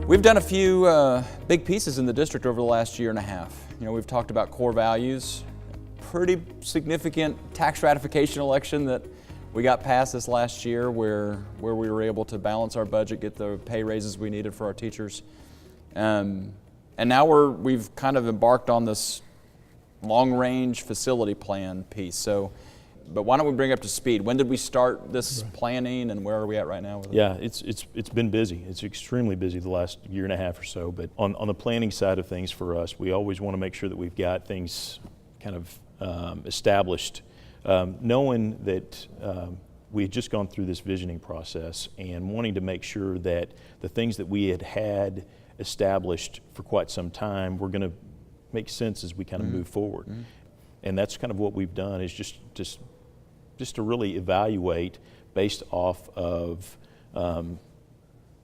We've done a few big pieces in the district over the last year and a half. We've talked about core values, pretty significant tax ratification election that we got passed this last year where we were able to balance our budget, get the pay raises we needed for our teachers. And now we've kind of embarked on this long-range facility plan piece. But why don't we bring up to speed? When did we start this planning, and where are we at right now with it? Yeah, it's been busy. It's extremely busy the last year and a half or so. But on the planning side of things for us, we always want to make sure that we've got things kind of established, knowing that we had just gone through this visioning process and wanting to make sure that the things that we had established for quite some time were going to make sense as we kind of move forward. And that's kind of what we've done, is just to really evaluate based off of kind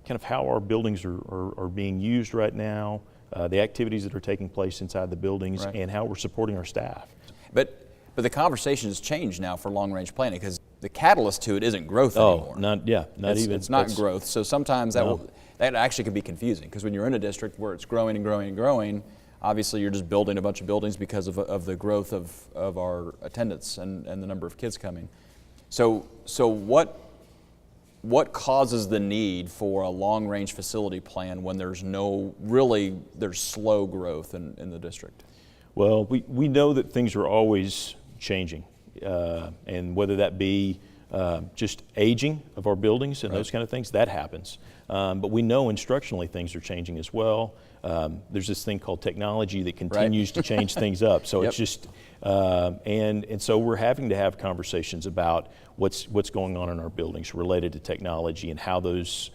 of how our buildings are being used right now, the activities that are taking place inside the buildings, and how we're supporting our staff. But the conversation has changed now for long-range planning, because the catalyst to it isn't growth anymore. It's not growth. So sometimes that actually can be confusing, because when you're in a district where it's growing and growing and growing, obviously you're just building a bunch of buildings because of the growth of our attendance and the number of kids coming. So what causes the need for a long-range facility plan when there's slow growth in the district? Well, we know that things are always changing, and whether that be just aging of our buildings and those kind of things, that happens. But we know instructionally things are changing as well. There's this thing called technology that continues to change things up. So it's just, and so we're having to have conversations about what's going on in our buildings related to technology and how those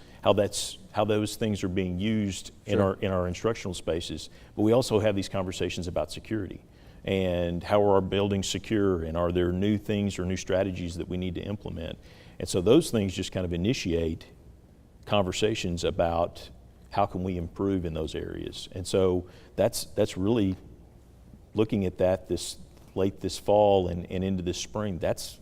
things are being used in our instructional spaces. But we also have these conversations about security and how are our buildings secure, and are there new things or new strategies that we need to implement. And so those things just kind of initiate conversations about how can we improve in those areas. And so that's really looking at that late this fall and into this spring. That's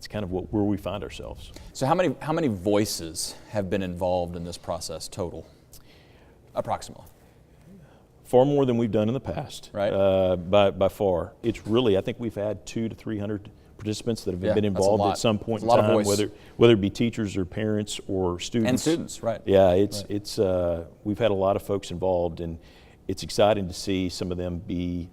kind of where we find ourselves. So how many voices have been involved in this process total, approximately? Far more than we've done in the past, right? By far. It's really, I think we've had 200 to 300 participants that have been involved at some point in time, whether it be teachers or parents or students. And students, right? Yeah, it's we've had a lot of folks involved, and it's exciting to see some of them be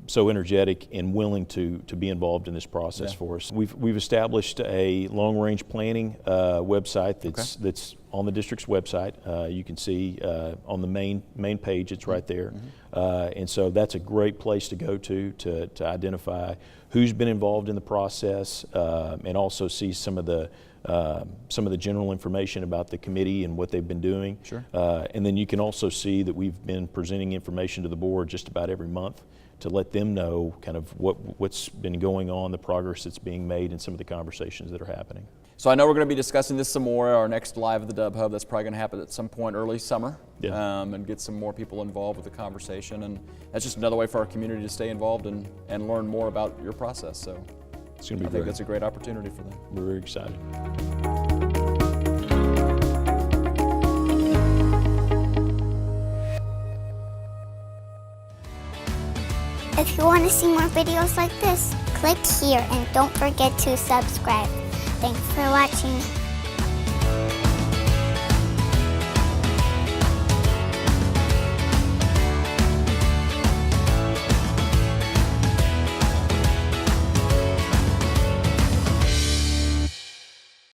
so energetic and willing to be involved in this process for us. We've established a long-range planning website that's on the district's website. You can see on the main page, it's right there. And so that's a great place to go to identify who's been involved in the process, and also see some of the general information about the committee and what they've been doing. And then you can also see that we've been presenting information to the board just about every month to let them know kind of what's been going on, the progress that's being made, and some of the conversations that are happening. So I know we're going to be discussing this some more. Our next Live at the Dub Hub, that's probably going to happen at some point early summer, and get some more people involved with the conversation. And that's just another way for our community to stay involved and learn more about your process. So it's going to be I think that's a great opportunity for them. We're very excited. If you want to see more videos like this, click here and don't forget to subscribe. Thanks for watching.